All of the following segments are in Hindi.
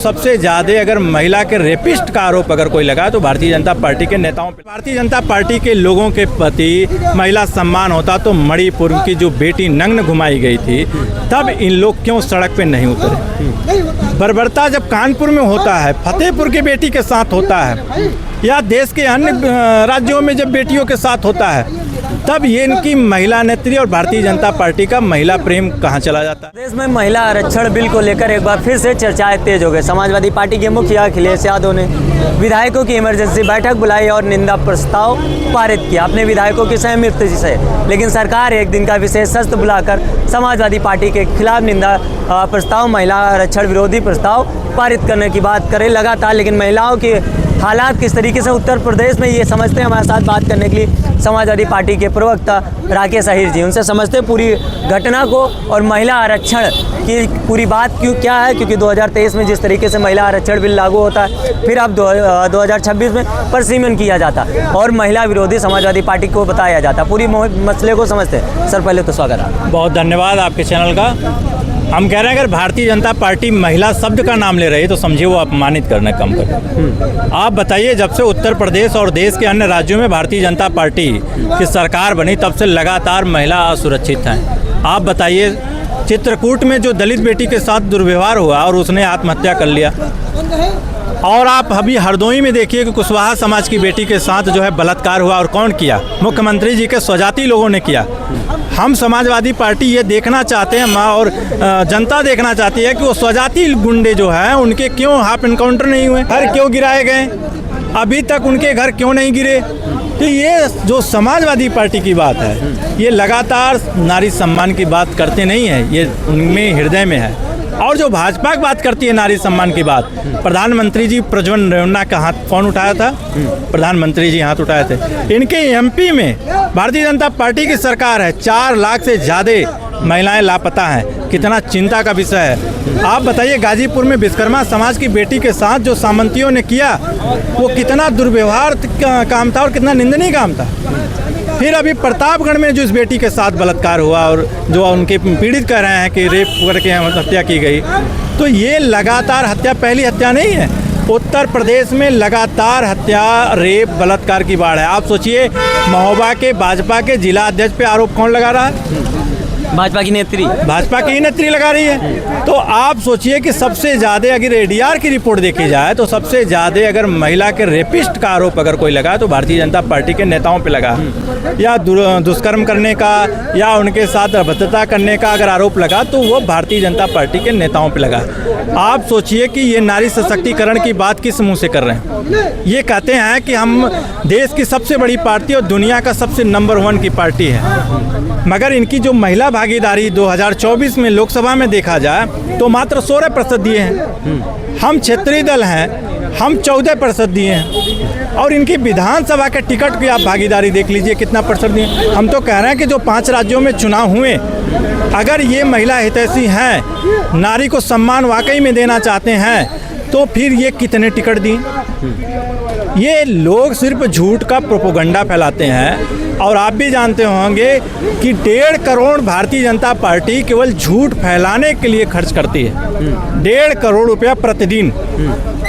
सबसे ज्यादा अगर महिला के रेपिस्ट का आरोप अगर कोई लगा तो भारतीय जनता पार्टी के नेताओं पे। भारतीय जनता पार्टी के लोगों के प्रति महिला सम्मान होता तो मणिपुर की जो बेटी नग्न घुमाई गई थी तब इन लोग क्यों सड़क पे नहीं उतरे। बर्बरता जब कानपुर में होता है, फतेहपुर की बेटी के साथ होता है या देश के अन्य राज्यों में जब बेटियों के साथ होता है, तब ये इनकी महिला नेत्री और भारतीय जनता पार्टी का महिला प्रेम कहाँ चला जाता है। देश में महिला आरक्षण बिल को लेकर एक बार फिर से चर्चाएं तेज हो गई। समाजवादी पार्टी के मुखिया अखिलेश यादव ने विधायकों की इमरजेंसी बैठक बुलाई और निंदा प्रस्ताव पारित किया अपने विधायकों की सहमति से, लेकिन सरकार एक दिन का विशेष सत्र बुलाकर समाजवादी पार्टी के खिलाफ निंदा प्रस्ताव, महिला आरक्षण विरोधी प्रस्ताव पारित करने की बात करे लगातार। लेकिन महिलाओं के हालात किस तरीके से उत्तर प्रदेश में ये समझते हैं, हमारे साथ बात करने के लिए समाजवादी पार्टी के प्रवक्ता राकेश अहिर जी, उनसे समझते हैं पूरी घटना को और महिला आरक्षण की पूरी बात क्या है। क्योंकि 2023 में जिस तरीके से महिला आरक्षण बिल लागू होता है, फिर अब 2026 में परसीमन किया जाता और महिला विरोधी समाजवादी पार्टी को बताया जाता, पूरी मसले को समझते हैं। सर पहले तो स्वागत है। बहुत धन्यवाद आपके चैनल का। हम कह रहे हैं अगर भारतीय जनता पार्टी महिला शब्द का नाम ले रही है तो समझिए वो अपमानित करना कम कर। आप बताइए, जब से उत्तर प्रदेश और देश के अन्य राज्यों में भारतीय जनता पार्टी की सरकार बनी तब से लगातार महिला असुरक्षित हैं। आप बताइए, चित्रकूट में जो दलित बेटी के साथ दुर्व्यवहार हुआ और उसने आत्महत्या कर लिया, और आप अभी हरदोई में देखिए कि कुशवाहा समाज की बेटी के साथ जो है बलात्कार हुआ, और कौन किया? मुख्यमंत्री जी के स्वजाती लोगों ने किया। हम समाजवादी पार्टी ये देखना चाहते हैं और जनता देखना चाहती है कि वो स्वजाती गुंडे जो हैं उनके क्यों हाफ एनकाउंटर नहीं हुए, घर क्यों गिराए गए, अभी तक उनके घर क्यों नहीं गिरे। तो ये जो समाजवादी पार्टी की बात है, ये लगातार नारी सम्मान की बात करते नहीं है, ये उनमें हृदय में है। और जो भाजपा की बात करती है नारी सम्मान की बात, प्रधानमंत्री जी प्रज्वल रेवन्ना का हाथ कौन उठाया था? प्रधानमंत्री जी हाथ उठाए थे। इनके एमपी में भारतीय जनता पार्टी की सरकार है, 4 लाख से ज़्यादा महिलाएं लापता हैं। कितना चिंता का विषय है। आप बताइए, गाजीपुर में विश्वकर्मा समाज की बेटी के साथ जो सामंतियों ने किया वो कितना दुर्व्यवहार काम था और कितना निंदनीय काम था। फिर अभी प्रतापगढ़ में जो इस बेटी के साथ बलात्कार हुआ और जो उनके पीड़ित कह रहे हैं कि रेप करके हत्या की गई, तो ये लगातार हत्या पहली हत्या नहीं है। उत्तर प्रदेश में लगातार हत्या, रेप, बलात्कार की बाढ़ है। आप सोचिए, महोबा के भाजपा के जिला अध्यक्ष पे आरोप कौन लगा रहा है? भाजपा की नेत्री, भाजपा की नेत्री लगा रही है। तो आप सोचिए कि सबसे ज़्यादा अगर एडीआर की रिपोर्ट देखी जाए तो सबसे ज़्यादा अगर महिला के रेपिस्ट का आरोप अगर कोई लगा तो भारतीय जनता पार्टी के नेताओं पे लगा, या दुष्कर्म करने का या उनके साथ अभद्रता करने का अगर आरोप लगा तो वो भारतीय जनता पार्टी के नेताओं पे लगा। आप सोचिए कि ये नारी सशक्तिकरण की बात किस मुँह से कर रहे हैं। ये कहते हैं कि हम देश की सबसे बड़ी पार्टी और दुनिया का सबसे नंबर 1 की पार्टी है, मगर इनकी जो महिला भागीदारी 2024 में लोकसभा में देखा जाए तो मात्र 16% दिए हैं। हम क्षेत्रीय दल हैं, हम 14% दिए हैं, और इनकी विधानसभा के टिकट की आप भागीदारी देख लीजिए कितना % दिए। हम तो कह रहे हैं कि जो 5 राज्यों में चुनाव हुए, अगर ये महिला हितैषी हैं, नारी को सम्मान वाकई में देना चाहते हैं, तो फिर ये कितने टिकट दिए? ये लोग सिर्फ झूठ का प्रोपोगंडा फैलाते हैं। और आप भी जानते होंगे कि 1.5 करोड़ भारतीय जनता पार्टी केवल झूठ फैलाने के लिए खर्च करती है। 1.5 करोड़ रुपया प्रतिदिन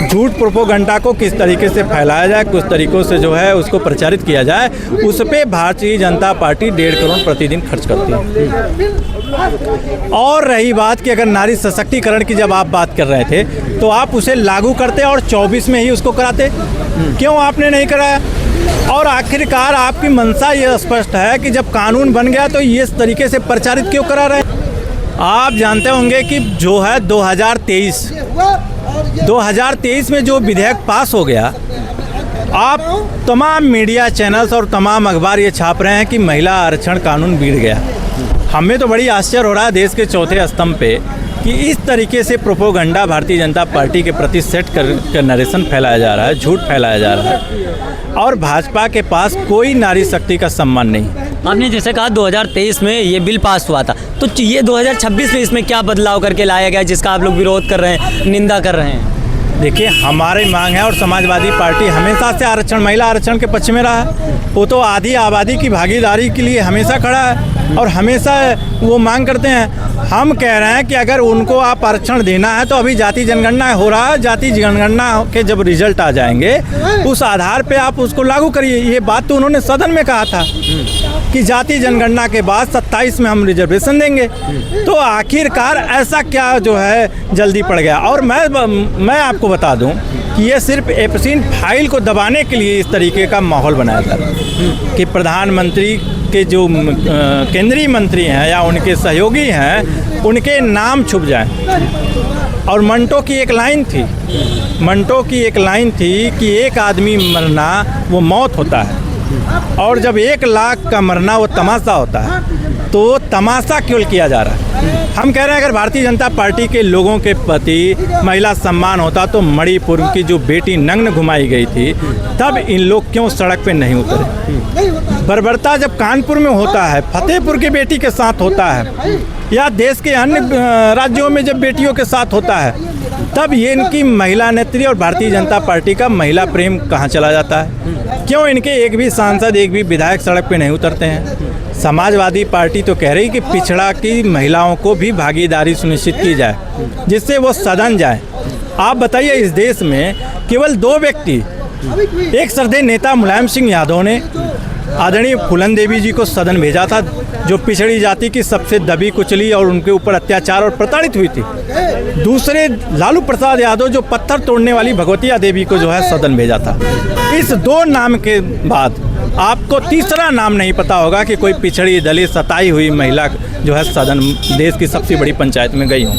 झूठ प्रोपोगंडा को किस तरीके से फैलाया जाए, किस तरीकों से जो है उसको प्रचारित किया जाए, उस पर भारतीय जनता पार्टी 1.5 करोड़ प्रतिदिन खर्च करती है। और रही बात कि अगर नारी सशक्तिकरण की जब आप बात कर रहे थे तो आप उसे लागू करते और 24 में ही उसको कराते, क्यों आपने नहीं कराया? और आखिरकार आपकी मंशा ये स्पष्ट है कि जब कानून बन गया तो ये इस तरीके से प्रचारित क्यों करा रहे हैं? आप जानते होंगे कि जो है 2023 में जो विधेयक पास हो गया, आप तमाम मीडिया चैनल्स और तमाम अखबार ये छाप रहे हैं कि महिला आरक्षण कानून बिगड़ गया। हमें तो बड़ी आश्चर्य हो रहा है देश के चौथे स्तंभ पे कि इस तरीके से प्रोपोगंडा भारतीय जनता पार्टी के प्रति सेट कर नरेशन फैलाया जा रहा है, झूठ फैलाया जा रहा है, और भाजपा के पास कोई नारी शक्ति का सम्मान नहीं। आपने जैसे कहा 2023 में ये बिल पास हुआ था, तो ये 2026 में इसमें क्या बदलाव करके लाया गया जिसका आप लोग विरोध कर रहे हैं, निंदा कर रहे हैं? देखिए, हमारी मांग है और समाजवादी पार्टी हमेशा से आरक्षण, महिला आरक्षण के पक्ष में रहा है। वो तो आधी आबादी की भागीदारी के लिए हमेशा खड़ा है और हमेशा वो मांग करते हैं। हम कह रहे हैं कि अगर उनको आप आरक्षण देना है तो अभी जाति जनगणना हो रहा है, जाति जनगणना के जब रिजल्ट आ जाएंगे उस आधार पे आप उसको लागू करिए। ये बात तो उन्होंने सदन में कहा था कि जाति जनगणना के बाद 27 में हम रिजर्वेशन देंगे। तो आखिरकार ऐसा क्या जो है जल्दी पड़ गया। और मैं आपको बता दूं कि ये सिर्फ एप्सिन फाइल को दबाने के लिए इस तरीके का माहौल बनाया जा रहा है कि प्रधानमंत्री के जो केंद्रीय मंत्री हैं या उनके सहयोगी हैं उनके नाम छुप जाए। और मंटो की एक लाइन थी कि एक आदमी मरना वो मौत होता है और जब 1 लाख का मरना वो तमाशा होता है। तो तमाशा क्यों किया जा रहा है? हम कह रहे हैं अगर भारतीय जनता पार्टी के लोगों के प्रति महिला सम्मान होता तो मणिपुर की जो बेटी नग्न घुमाई गई थी तब इन लोग क्यों सड़क पे नहीं उतरे? बर्बरता जब कानपुर में होता है, फतेहपुर की बेटी के साथ होता है या देश के अन्य राज्यों में जब बेटियों के साथ होता है तब ये इनकी महिला नेत्री और भारतीय जनता पार्टी का महिला प्रेम कहाँ चला जाता है? क्यों इनके एक भी सांसद, एक भी विधायक सड़क पे नहीं उतरते हैं? समाजवादी पार्टी तो कह रही कि पिछड़ा की महिलाओं को भी भागीदारी सुनिश्चित की जाए जिससे वो सदन जाए। आप बताइए, इस देश में केवल 2 व्यक्ति, एक श्रद्धेय नेता मुलायम सिंह यादव ने आदरणीय फूलन देवी जी को सदन भेजा था जो पिछड़ी जाति की सबसे दबी कुचली और उनके ऊपर अत्याचार और प्रताड़ित हुई थी। दूसरे लालू प्रसाद यादव जो पत्थर तोड़ने वाली भगवतिया देवी को जो है सदन भेजा था। इस 2 नाम के बाद आपको तीसरा नाम नहीं पता होगा कि कोई पिछड़ी दलित सताई हुई महिला जो है सदन देश की सबसे बड़ी पंचायत में गई हो।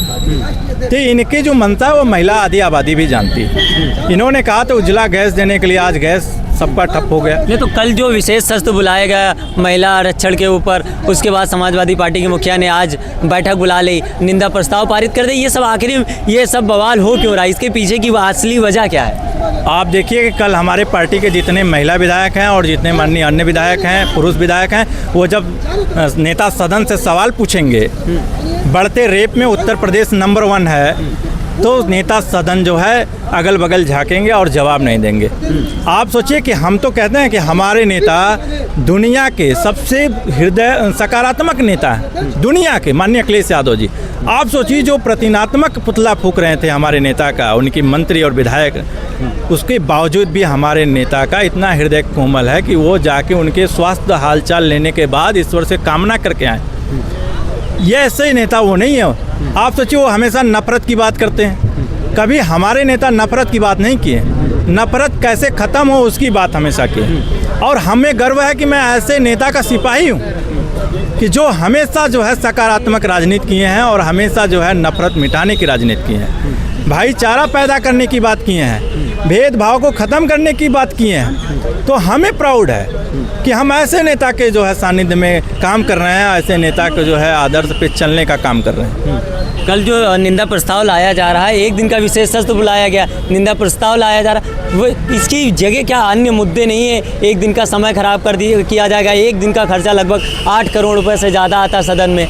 तो इनकी जो मनता है वो महिला आधी आबादी भी जानती है। इन्होंने कहा तो उज्ज्वला गैस देने के लिए आज गैस सबका ठप हो गया। ये तो कल जो विशेष सत्र बुलाया गया महिला आरक्षण के ऊपर, उसके बाद समाजवादी पार्टी के मुखिया ने आज बैठक बुला ली, निंदा प्रस्ताव पारित कर दी। ये सब आखिर ये सब बवाल हो क्यों रहा है? इसके पीछे की असली वजह क्या है? आप देखिए कि कल हमारे पार्टी के जितने महिला विधायक हैं और जितने माननीय अन्य विधायक हैं, पुरुष विधायक हैं, वो जब नेता सदन से सवाल पूछेंगे, बढ़ते रेप में उत्तर प्रदेश नंबर 1 है, तो नेता सदन जो है अगल बगल झांकेंगे और जवाब नहीं देंगे। आप सोचिए कि हम तो कहते हैं कि हमारे नेता दुनिया के सबसे हृदय सकारात्मक नेता हैं दुनिया के, माननीय अखिलेश यादव जी। आप सोचिए जो प्रतिनात्मक पुतला फूंक रहे थे हमारे नेता का, उनकी मंत्री और विधायक, उसके बावजूद भी हमारे नेता का इतना हृदय कोमल है कि वो जाके उनके स्वास्थ्य हालचाल लेने के बाद ईश्वर से कामना करके आए। ये ऐसे ही नेता वो नहीं है। आप सोचिए वो हमेशा नफरत की बात करते हैं, कभी हमारे नेता नफरत की बात नहीं किए। नफरत कैसे ख़त्म हो उसकी बात हमेशा की। और हमें गर्व है कि मैं ऐसे नेता का सिपाही हूँ कि जो हमेशा जो है सकारात्मक राजनीति किए हैं और हमेशा जो है नफरत मिटाने की राजनीति की है, भाईचारा पैदा करने की बात किए हैं, भेदभाव को ख़त्म करने की बात किए हैं। तो हमें प्राउड है कि हम ऐसे नेता के जो है सानिध्य में काम कर रहे हैं, ऐसे नेता के जो है आदर्श पे चलने का काम कर रहे हैं। कल जो निंदा प्रस्ताव लाया जा रहा है, एक दिन का विशेष सत्र बुलाया गया, निंदा प्रस्ताव लाया जा रहा है, वो इसकी जगह क्या अन्य मुद्दे नहीं है? एक दिन का समय खराब किया जाएगा। एक दिन का खर्चा लगभग 8 करोड़ रुपए से ज़्यादा आता है सदन में।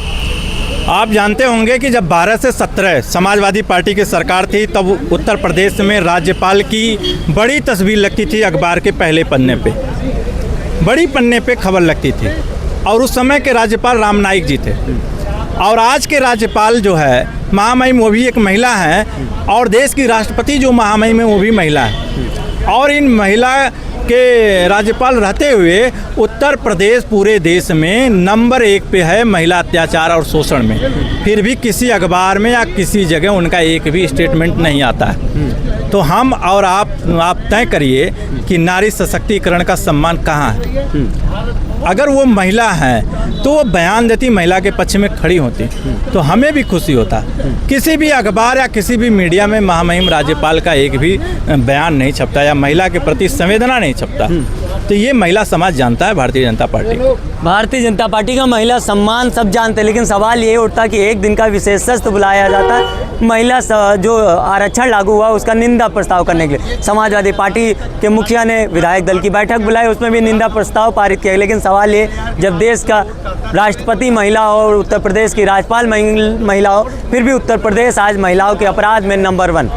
आप जानते होंगे कि जब 12 से 17 समाजवादी पार्टी की सरकार थी तब उत्तर प्रदेश में राज्यपाल की बड़ी तस्वीर लगती थी अखबार के पहले पन्ने पे, बड़ी पन्ने पे खबर लगती थी। और उस समय के राज्यपाल राम नाईक जी थे। और आज के राज्यपाल जो है महामहिम, वो भी एक महिला हैं और देश की राष्ट्रपति जो महामहिम है वो भी महिला है। और इन महिला के राज्यपाल रहते हुए उत्तर प्रदेश पूरे देश में नंबर 1 पे है महिला अत्याचार और शोषण में। फिर भी किसी अखबार में या किसी जगह उनका एक भी स्टेटमेंट नहीं आता है। तो हम और आप तय करिए कि नारी सशक्तिकरण का सम्मान कहाँ है। अगर वो महिला हैं तो वो बयान देती, महिला के पक्ष में खड़ी होती, तो हमें भी खुशी होता। किसी भी अखबार या किसी भी मीडिया में महामहिम राज्यपाल का एक भी बयान नहीं छपता या महिला के प्रति संवेदना नहीं छपता। तो ये महिला समाज जानता है भारतीय जनता पार्टी को। भारतीय जनता पार्टी का महिला सम्मान सब जानते हैं, लेकिन सवाल ये उठता कि एक दिन का विशेष सत्र बुलाया जाता है महिला जो आरक्षण लागू हुआ उसका निंदा प्रस्ताव करने के लिए। समाजवादी पार्टी के मुखिया ने विधायक दल की बैठक बुलाई, उसमें भी निंदा प्रस्ताव पारित किया। लेकिन सवाल ये, जब देश का राष्ट्रपति महिला हो और उत्तर प्रदेश की राज्यपाल महिला हो, फिर भी उत्तर प्रदेश आज महिलाओं के अपराध में नंबर 1।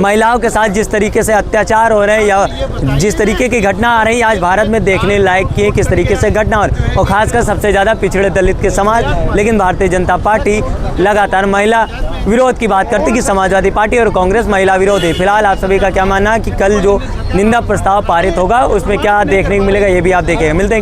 महिलाओं के साथ जिस तरीके से अत्याचार हो रहे हैं या जिस तरीके की घटना आ रही है आज भारत में देखने लायक की है, किस तरीके से घटना हो रही है, और खासकर सबसे ज़्यादा पिछड़े दलित के समाज। लेकिन भारतीय जनता पार्टी लगातार महिला विरोध की बात करती कि समाजवादी पार्टी और कांग्रेस महिला विरोध है। फिलहाल आप सभी का क्या मानना है कि कल जो निंदा प्रस्ताव पारित होगा उसमें क्या देखने को मिलेगा, ये भी आप देखेंगे। मिलते हैं।